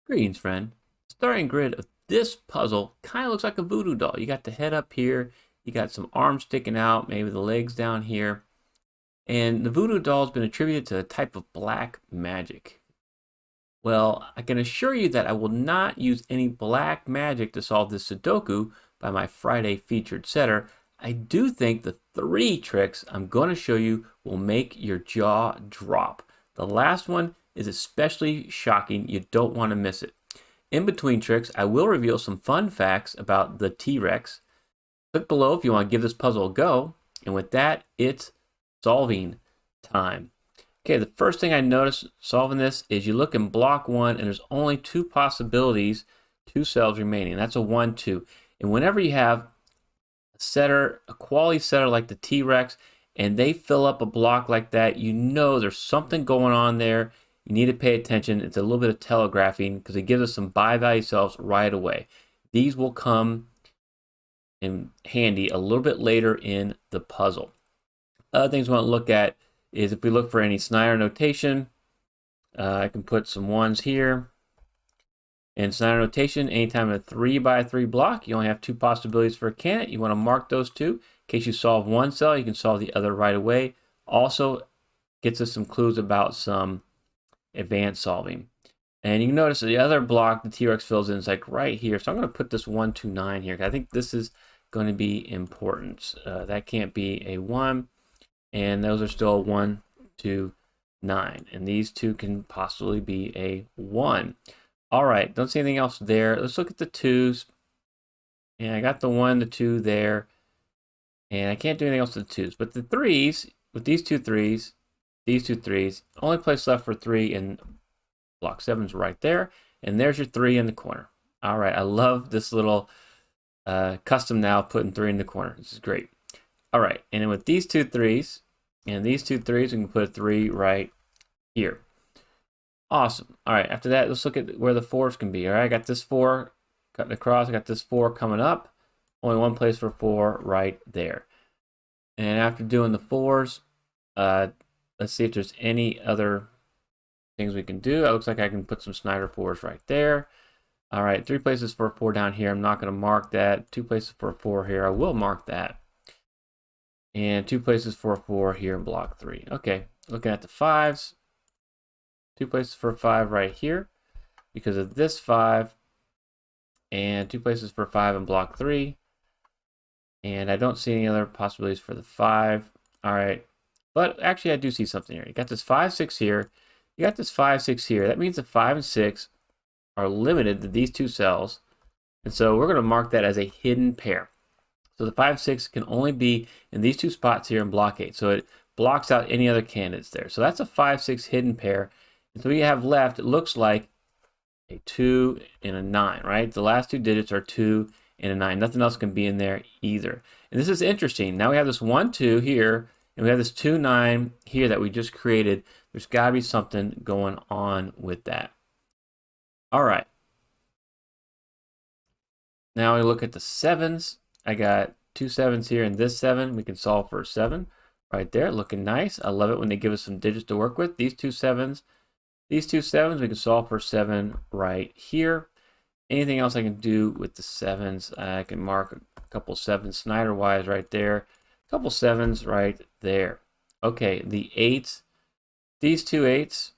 Greetings, friend. Starting grid of this puzzle kind of looks like a voodoo doll. You got the head up here, you got some arms sticking out, maybe the legs down here. And the voodoo doll has been attributed to a type of black magic. Well, I can assure you that I will not use any black magic to solve this Sudoku by my Friday featured setter. I do think the 3 tricks I'm going to show you will make your jaw drop. The last one is especially shocking. You don't want to miss it. In between tricks, I will reveal some fun facts about the T-Rex. Click below if you want to give this puzzle a go. And with that, it's solving time. Okay, the first thing I noticed solving this is you look in block 1 and there's only 2 possibilities, 2 cells remaining. That's a 1, 2. And whenever you have a setter, a quality setter like the T-Rex, and they fill up a block like that, you know there's something going on there. You need to pay attention. It's a little bit of telegraphing because it gives us some buy value cells right away. These will come in handy a little bit later in the puzzle. Other things we want to look at is if we look for any Snyder notation, I can put some 1s here. And Snyder notation, anytime in a 3x3 block, you only have 2 possibilities for a candidate. You want to mark those 2. In case you solve 1 cell, you can solve the other right away. Also gets us some clues about some advanced solving. And you can notice the other block the T-Rex fills in is like right here. So I'm going to put this 1, 2, 9 here. I think this is going to be important. That can't be a 1. And those are still 1, 2, 9. And these 2 can possibly be a 1. All right, don't see anything else there. Let's look at the 2s. And I got the 1, the 2 there. And I can't do anything else with the 2s. But the 3s, with these 2 3s, these 2 3s, only place left for 3 in block 7's right there. And there's your 3 in the corner. All right, I love this little custom now putting 3 in the corner. This is great. All right, and then with these 2 3s and these 2 3s, we can put a 3 right here. Awesome. All right, after that, let's look at where the 4s can be. All right, I got this 4 cutting across. I got this 4 coming up. Only one place for 4 right there. And after doing the 4s, let's see if there's any other things we can do. It looks like I can put some Snyder 4s right there. All right, 3 places for a 4 down here. I'm not going to mark that. 2 places for a 4 here. I will mark that. And 2 places for a 4 here in block 3. Okay, looking at the 5s. 2 places for a 5 right here because of this 5. And 2 places for a 5 in block 3. And I don't see any other possibilities for the 5. All right. But actually, I do see something here. You got this 5, 6 here. You got this 5, 6 here. That means the 5 and 6 are limited to these 2 cells. And so we're going to mark that as a hidden pair. So the 5, 6 can only be in these 2 spots here in block 8. So it blocks out any other candidates there. So that's a 5, 6 hidden pair. And so we have left, it looks like a 2 and a 9, right? The last 2 digits are 2 and a 9. Nothing else can be in there either. And this is interesting. Now we have this 1, 2 here, and we have this 2, 9 here that we just created. There's got to be something going on with that. All right. Now we look at the 7s. I got 2 7s here and this 7. We can solve for a 7 right there. Looking nice. I love it when they give us some digits to work with. These 2 7s. These 2 7s, we can solve for 7 right here. Anything else I can do with the 7s? I can mark a couple 7s Snyder-wise right there. A couple 7s right there. Okay, the 8s. These 2 8s.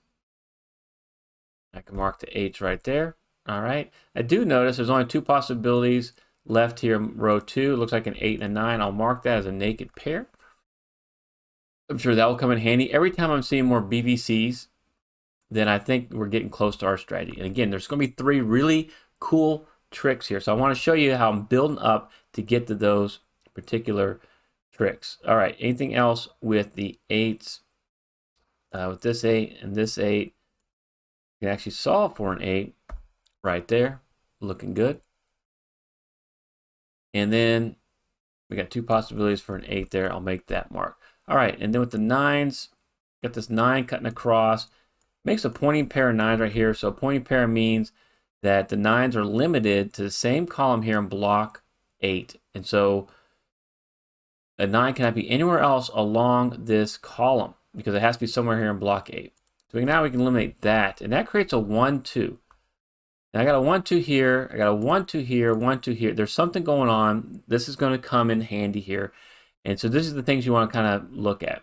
I can mark the 8s right there. All right. I do notice there's only 2 possibilities left here in row 2. It looks like an 8 and a 9. I'll mark that as a naked pair. I'm sure that will come in handy. Every time I'm seeing more BVCs, then I think we're getting close to our strategy. And again, there's going to be 3 really cool tricks here. So I want to show you how I'm building up to get to those particular tricks. All right, anything else with the 8s? With this 8 and this 8, you can actually solve for an 8 right there. Looking good. And then we got 2 possibilities for an 8 there. I'll make that mark. All right, and then with the 9s, got this 9 cutting across. Makes a pointing pair of 9s right here. So a pointing pair means that the 9s are limited to the same column here in block 8. And so a 9 cannot be anywhere else along this column because it has to be somewhere here in block 8. So now we can eliminate that. And that creates a 1, 2. And I got a 1, 2 here. I got a 1, 2 here, 1, 2 here. There's something going on. This is going to come in handy here. And so this is the things you want to kind of look at.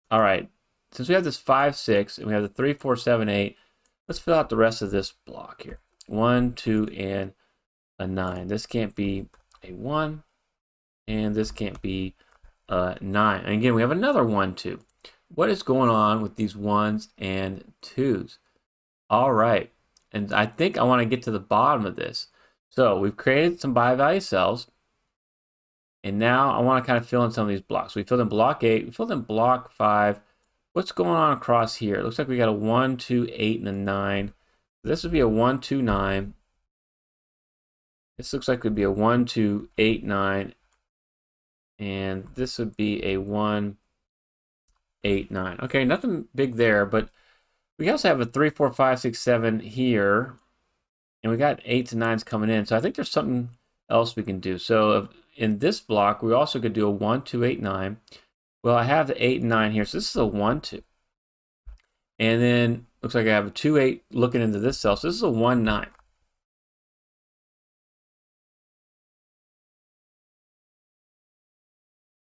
All right. Since we have this 5, 6, and we have the 3, 4, 7, 8, let's fill out the rest of this block here. 1, 2, and a 9. This can't be a 1, and this can't be a 9. And again, we have another 1, 2. What is going on with these 1s and 2s? All right. And I think I want to get to the bottom of this. So we've created some bi-value cells. And now I want to kind of fill in some of these blocks. We filled in block 8. We filled in block 5. What's going on across here? It looks like we got a 1, 2, 8, and a 9. This would be a 1, 2, 9. This looks like it would be a 1, 2, 8, 9. And this would be a 1, 8, 9. Okay, nothing big there, but we also have a 3, 4, 5, 6, 7 here. And we got 8s and 9s coming in. So I think there's something else we can do. So in this block, we also could do a 1, 2, 8, 9. Well, I have the 8 and 9 here. So this is a 1, 2. And then looks like I have a 2, 8 looking into this cell. So this is a 1, 9.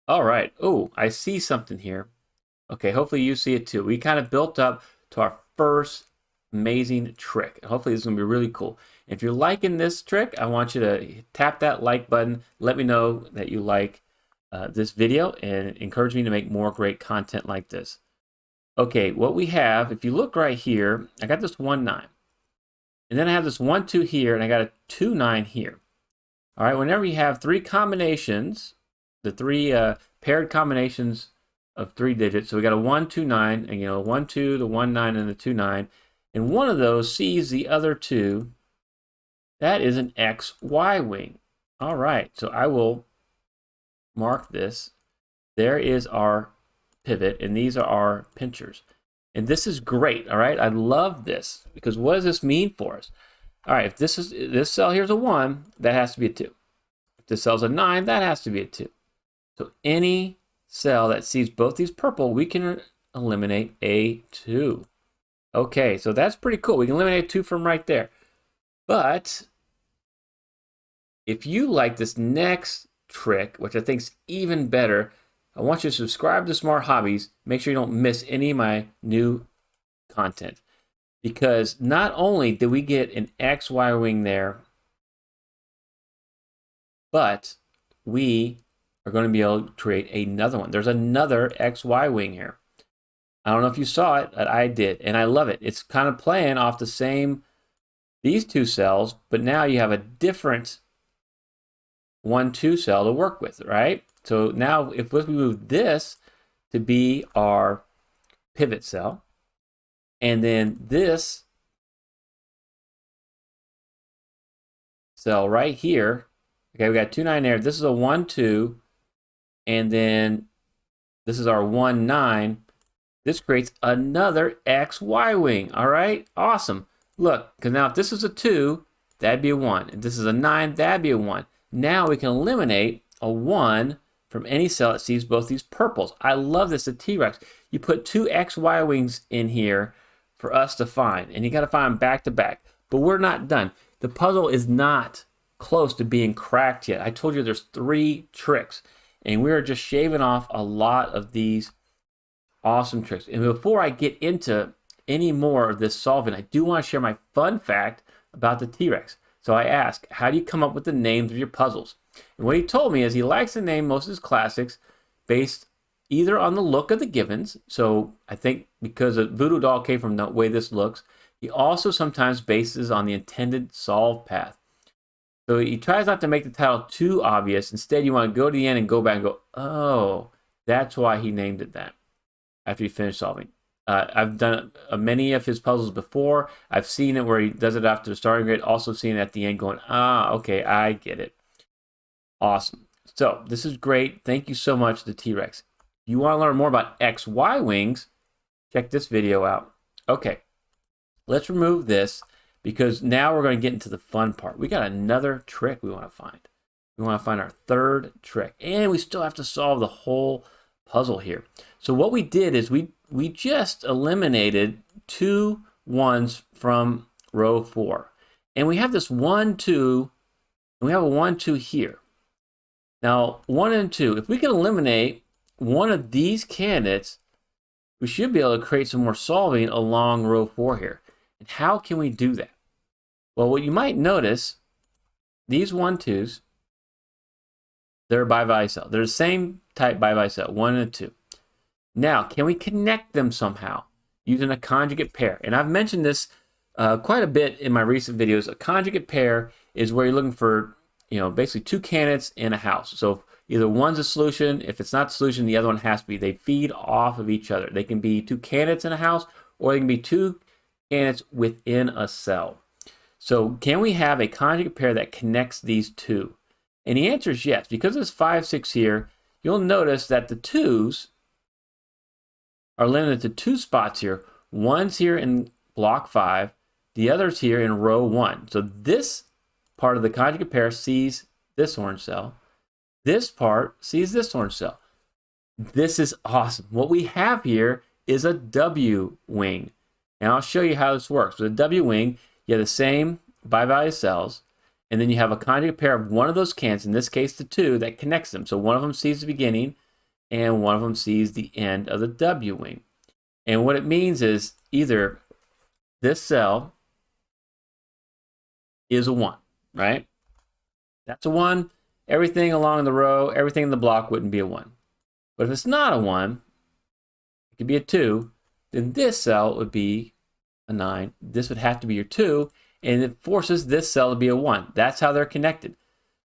All right. Oh, I see something here. Okay, hopefully you see it too. We kind of built up to our first amazing trick. Hopefully this is going to be really cool. If you're liking this trick, I want you to tap that like button. Let me know that you like this video and encourage me to make more great content like this. Okay, what we have, if you look right here, I got this 1, 9. And then I have this 1, 2 here, and I got a 2, 9 here. All right, whenever you have 3 combinations, the 3 paired combinations of 3 digits, so we got a 1, 2, 9, and 1, 2, the 1, 9, and the 2, 9, and one of those sees the other 2, that is an XY wing. All right, so I will mark this. There is our pivot, and these are our pinchers. And this is great, all right? I love this, because what does this mean for us? All right, if this cell here is a 1, that has to be a 2. If this cell's a 9, that has to be a 2. So any cell that sees both these purple, we can eliminate a 2. Okay, so that's pretty cool. We can eliminate a 2 from right there. But if you like this next trick, which I think is even better, I want you to subscribe to Smart Hobbies. Make sure you don't miss any of my new content. Because not only did we get an XY wing there, but we are going to be able to create another one. There's another XY wing here. I don't know if you saw it, but I did, and I love it. It's kind of playing off the same, these 2 cells, but now you have a different 1, 2 cell to work with, right? So now if we move this to be our pivot cell, and then this cell right here, okay, we got 2, 9 there. This is a 1, 2, and then this is our 1, 9. This creates another XY wing. All right, awesome. Look, because now if this is a 2, that'd be a 1. If this is a 9, that'd be a 1. Now we can eliminate a 1 from any cell that sees both these purples. I love this at T-Rex. You put 2 XY wings in here for us to find, and you got to find them back to back. But we're not done. The puzzle is not close to being cracked yet. I told you there's 3 tricks, and we're just shaving off a lot of these awesome tricks. And before I get into any more of this solving, I do want to share my fun fact about the T-Rex. So I asked, how do you come up with the names of your puzzles? And what he told me is he likes to name most of his classics based either on the look of the givens. So I think because a voodoo doll came from the way this looks, he also sometimes bases on the intended solve path. So he tries not to make the title too obvious. Instead, you want to go to the end and go back and go, oh, that's why he named it that after you finish solving. I've done many of his puzzles before. I've seen it where he does it after the starting grid. Also seen it at the end going, okay, I get it. Awesome. So this is great. Thank you so much, the T-Rex. If you want to learn more about XY wings, check this video out. Okay, let's remove this because now we're going to get into the fun part. We got another trick we want to find. We want to find our 3rd trick, and we still have to solve the whole puzzle here. So what we did is we just eliminated 2 1s from row 4. And we have this 1, 2, and we have a 1, 2 here. Now, 1 and 2, if we can eliminate one of these candidates, we should be able to create some more solving along row 4 here. And how can we do that? Well, what you might notice, these 1, 2s, they're a by-value cell. They're the same type by-value cell, 1 and 2. Now, can we connect them somehow using a conjugate pair? And I've mentioned this quite a bit in my recent videos. A conjugate pair is where you're looking for, basically 2 candidates in a house. So either one's a solution. If it's not a solution, the other one has to be. They feed off of each other. They can be 2 candidates in a house, or they can be 2 candidates within a cell. So can we have a conjugate pair that connects these 2? And the answer is yes. Because there's 5, 6 here, you'll notice that the 2s are limited to 2 spots here. One's here in block 5, the other's here in row 1. So this part of the conjugate pair sees this orange cell. This part sees this orange cell. This is awesome. What we have here is a W wing. And I'll show you how this works. With a W wing, you have the same by-value cells, and then you have a conjugate pair of one of those candidates, in this case the 2, that connects them. So one of them sees the beginning, and one of them sees the end of the W wing. And what it means is either this cell is a 1, right? That's a 1. Everything along the row, everything in the block wouldn't be a 1. But if it's not a 1, it could be a 2, then this cell would be a 9. This would have to be your 2, and it forces this cell to be a 1. That's how they're connected.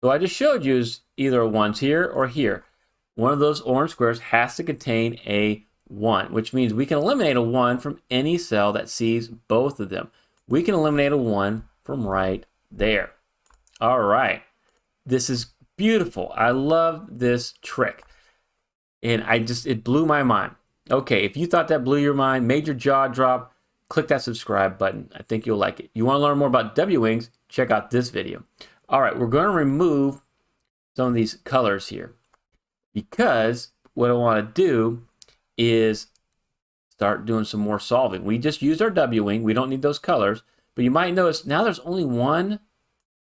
So I just showed you is either a 1's here or here. One of those orange squares has to contain a 1, which means we can eliminate a 1 from any cell that sees both of them. We can eliminate a 1 from right there. All right. This is beautiful. I love this trick. And it blew my mind. Okay, if you thought that blew your mind, made your jaw drop, click that subscribe button. I think you'll like it. You want to learn more about W wings? Check out this video. All right, we're going to remove some of these colors here, because what I want to do is start doing some more solving. We just used our W wing. We don't need those colors, but you might notice now there's only one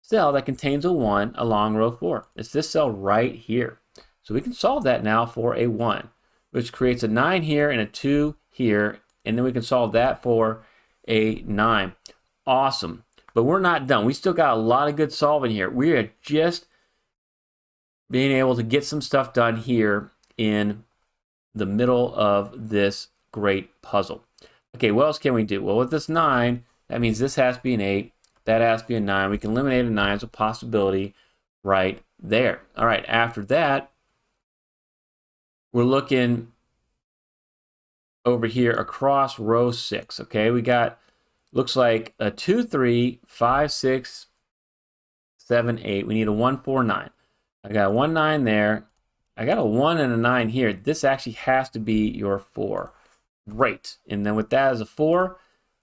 cell that contains a 1 along row 4. It's this cell right here. So we can solve that now for a 1, which creates a 9 here and a 2 here, and then we can solve that for a 9. Awesome. But we're not done. We still got a lot of good solving here. We are just being able to get some stuff done here in the middle of this great puzzle. Okay, what else can we do? Well, with this 9, that means this has to be an 8. That has to be a 9. We can eliminate a 9 as a possibility right there. All right, after that, we're looking over here across row 6. Okay, we got, looks like a 2, 3, 5, 6, 7, 8. We need a 1, 4, 9. I got a 1, 9 there. I got a 1 and a 9 here. This actually has to be your 4. Great. And then with that as a 4,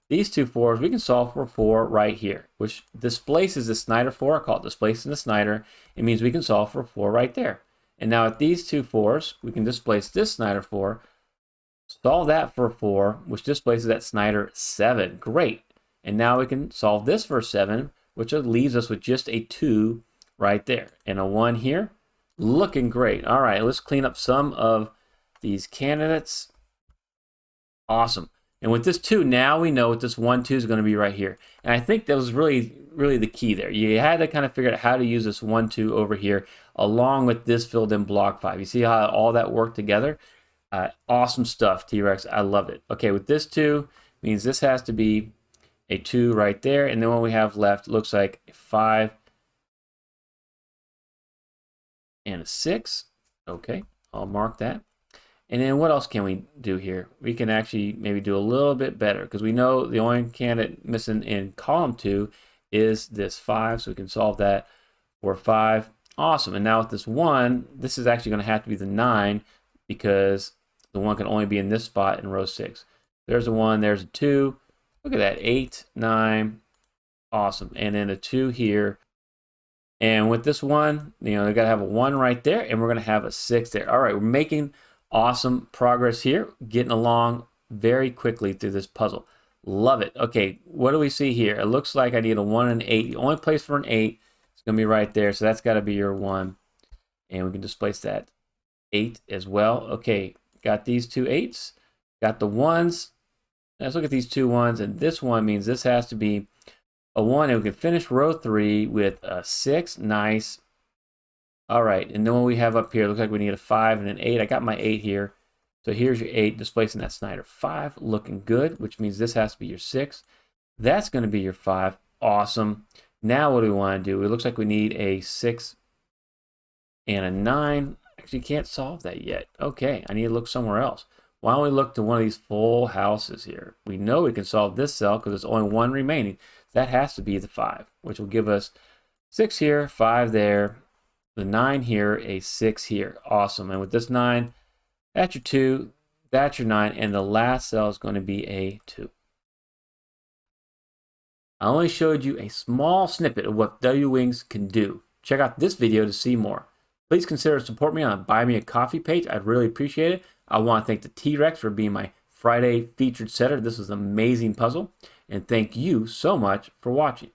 these 2 4s, we can solve for 4 right here, which displaces the Snyder 4. I call it displacing the Snyder. It means we can solve for 4 right there. And now with these 2 4s, we can displace this Snyder 4, solve that for 4, which displaces that Snyder 7. Great. And now we can solve this for 7, which leaves us with just a 2 right there. And a 1 here. Looking great. All right, let's clean up some of these candidates. Awesome. And with this 2, now we know what this 1, 2 is going to be right here. And I think that was really the key there. You had to kind of figure out how to use this 1, 2 over here along with this filled in block 5. You see how all that worked together? Awesome stuff, T-Rex. I love it. Okay, with this 2, means this has to be a 2 right there. And then what we have left looks like a 5 and a 6. Okay, I'll mark that. And then what else can we do here? We can actually maybe do a little bit better, because we know the only candidate missing in column 2 is this 5, so we can solve that for 5. Awesome. And now with this 1, this is actually going to have to be the 9, because the 1 can only be in this spot in row 6. There's a 1, there's a 2. Look at that, 8, 9. Awesome. And then a 2 here. And with this 1, they got to have a 1 right there, and we're going to have a 6 there. All right, we're making awesome progress here, getting along very quickly through this puzzle. Love it. Okay, what do we see here? It looks like I need a 1 and an 8. The only place for an 8 is going to be right there, so that's got to be your 1. And we can displace that 8 as well. Okay, got these two 8s. Got the 1s. Let's look at these two 1s, and this one means this has to be a 1, and we can finish row 3 with a 6. Nice. All right, and then what we have up here, looks like we need a 5 and an 8. I got my 8 here. So here's your 8, displacing that Snyder 5, looking good, which means this has to be your 6. That's going to be your 5. Awesome. Now what do we want to do? It looks like we need a 6 and a 9. Actually, can't solve that yet. Okay, I need to look somewhere else. Why don't we look to one of these full houses here? We know we can solve this cell because there's only 1 remaining. That has to be the 5, which will give us 6 here, 5 there, the 9 here, a 6 here. Awesome. And with this 9, that's your 2, that's your 9, and the last cell is going to be a 2. I only showed you a small snippet of what W-Wings can do. Check out this video to see more. Please consider support me on Buy Me a Coffee page. I'd really appreciate it. I want to thank the T-Rex for being my Friday featured setter. This was an amazing puzzle. And thank you so much for watching.